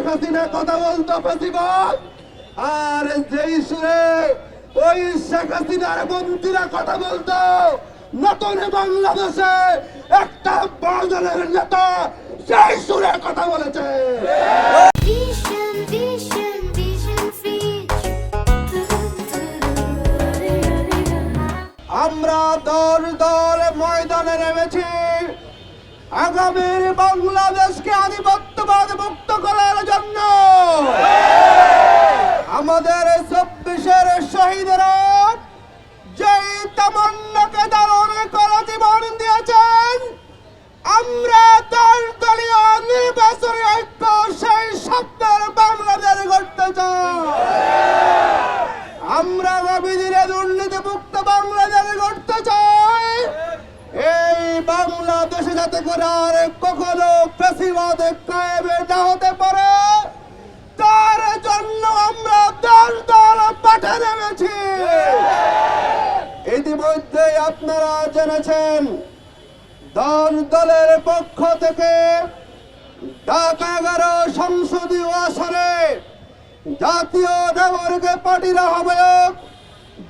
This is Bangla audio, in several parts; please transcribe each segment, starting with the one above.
শেখ হাসিনা কথা বলতো ফেসিবাদ, আর যেই সুরে ওই শেখ হাসিনার মন্ত্রীরা কথা বলতো নতুন বাংলাদেশে একটা বড় দলের নেতা সেই সুরে কথা বলেছে। আমরা দল দল ময়দানে নেমেছি আগামীর বাংলাদেশকে আধিপত্যবাদ মুক্ত করার জন্য। আমাদের ২৪-এর শহীদেরা যেই তামান্নাকে ধারণ করে জীবন দিয়েছেন, আমরা দলীয় নির্বাচনী ঐক্য সেই স্বপ্নের বাংলাদেশ গড়তে চাই। আমরা আগামী দিনে দুর্নীতি মুক্ত বাংলাদেশ গড়তে চাই। এই বাংলাদেশে যাতে করে আর কখনো ফ্যাসিবাদ কায়েমে না হতে পারে, তার জন্য আমরা দল দল মাঠে নেমেছি। ইতিমধ্যে আপনারা জেনেছেন দল দলের পক্ষ থেকে ঢাকা 11 সংসদীয় আসনে জাতীয় নাগরিক পার্টির আহ্বায়ক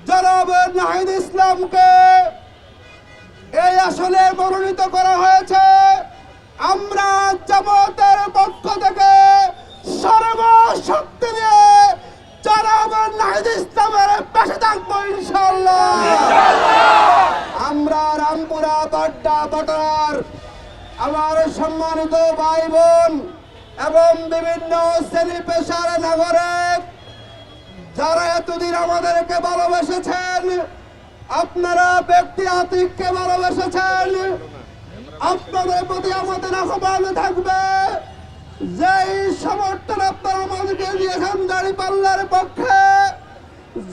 জনাব নাহিদ ইসলামকে এই আসনে মনোনীত করা হয়েছে। আমরা জামাতের পক্ষ থেকে সর্বশক্তি দিয়ে জনাব নাহিদ ইসলামের পাশে থাকবো ইনশাআল্লাহ। আমরা রামপুরা, বাড্ডা, বটার আমার সম্মানিত ভাই বোন এবং বিভিন্ন শ্রেণী পেশার নাগরিক যারা এতদিন আমাদেরকে ভালোবেসেছেন, আপনারা ব্যক্তি আতিককে ভালোবেসেছেন, আপনাদের প্রতি আমাদের আহ্বান থাকবে যেই সমর্থন আপনারা আমাদেরকে দিয়েছেন দাঁড়িপাল্লার পক্ষে,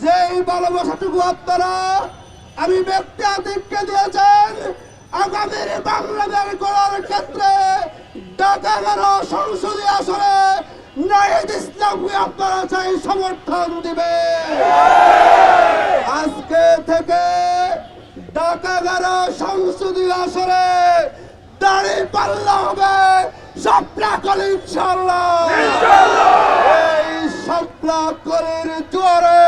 যেই ভালোবাসাটুকু আপনারা আমি ব্যক্তি আতিককে দিয়েছেন, আগামীর বাংলাদেশ গড়ার ক্ষেত্রে ঢাকা 11 সংসদীয় আসনে নাহিদ ইসলামকে আপনারা চাই সমর্থন দিবে। আজকে থেকে ঢাকা 11 সংসদীয় আসনে দাঁড়িপাল্লা হবে স্বপ্নাকলি ইনশাআল্লাহ। এই স্বপ্নাকলির জোরে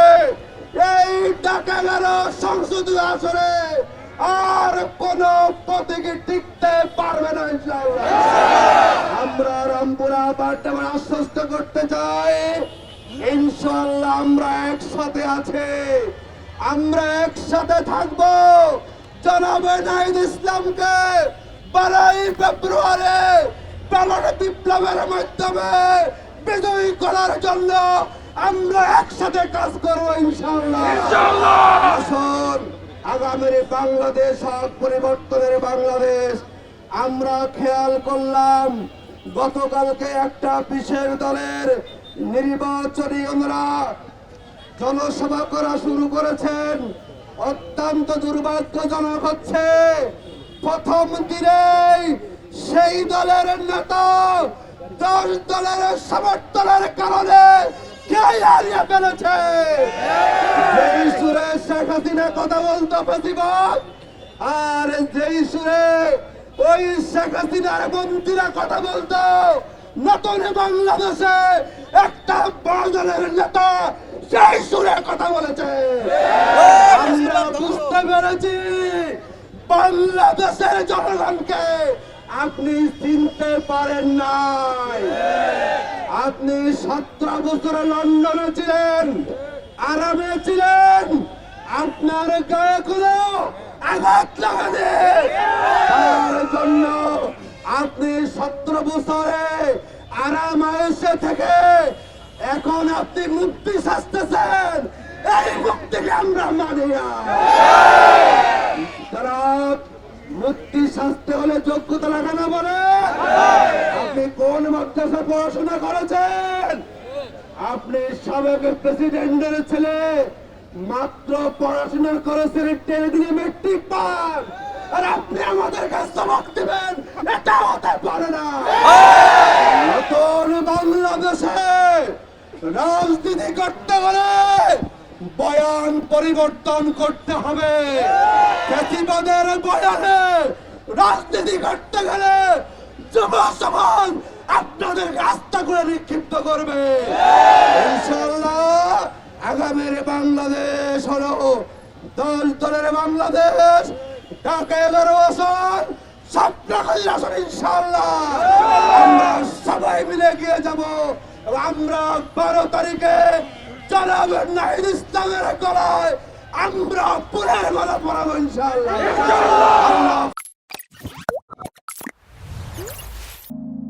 এই ঢাকা 11 সংসদীয় আসনে আর কোন প্রতীকী টিকতে পারবে না ইনশাআল্লাহ। আমরা রামপুরা বাড্ডা আশ্বস্ত করতে চাই ইনশাআল্লাহ আমরা একসাথে আছি, আমরা একসাথে থাকবো। জনাব নাহিদ ইসলামকে 12 ফেব্রুয়ারি ব্যালট বিপ্লবের মাধ্যমে বিজয়ী করার জন্য আমরা একসাথে কাজ করবো ইনশাআল্লাহ। আসুন আগামীর বাংলাদেশ পরিবর্তনের বাংলাদেশ। আমরা খেয়াল করলাম গতকালকে একটা বিশেষ দলের নির্বাচনী ওনারা জনসভা করা শুরু করেছেন। অত্যন্ত দুর্ভাগ্যজনক হচ্ছে প্রথম দিনেই সেই দলের নেতা 10 দলের সমর্থনের কারণে হারিয়ে ফেলেছে। যেই সুরে শেখ হাসিনা কথা বলতো ফেসিবাদ, আর যেই সুরে ওই শেখ হাসিনার মন্ত্রীরা কথা বলতো নতুন বাংলাদেশে একটা বড় দলের নেতা সেই সুরে কথা বলেছে। আমরা বুঝতে পেরেছি বাংলাদেশের জনগণকে আপনি চিনতে পারেন নাই। আপনি 17 বছরে লন্ডনে ছিলেন, আরামে ছিলেন, আপনার গায়ে কোনো আঘাত লাগানে, তার জন্য আপনি 17 বছরে আরাম আয়েশে থেকে এখন আপনি মুক্তি সাজতেছেন। এই মুক্তিকে আমরা মানি না। তারা মুক্তি সাজতে হলে যোগ্যতা লাগানো বলে। আপনি কোন মাদ্রাসা পড়াশোনা করেছেন? আপনি সাবেক প্রেসিডেন্টের ছেলে, মাত্র পড়াশোনা করেছেন 10 দিয়ে মেট্রিক পাস, আর আপনি আমাদের কাছে চমক দিবেন? এটা হতে পারে না। নতুন বাংলাদেশে রাজনীতি করতে হলে বয়ান পরিবর্তন করতে হবে। ফ্যাসিবাদের বয়ানে রাজনীতি করতে গেলে যুব সমাজ আপনাদেরকে আস্থা করে নিক্ষিপ্ত করবে। ইনশাআল্লাহ আগামীর বাংলাদেশ হলো দল দলের বাংলাদেশ। ঢাকা 11 আসন, স্বপ্নখালির আসন। ইনশাআল্লাহ আমরা সবাই মিলে এগিয়ে যাব এবং আমরা 12 তারিখে জনাব নাহিদ ইসলামের গলায় আমরা পুরের মালা পরাবো। ইনশাআল্লাহ।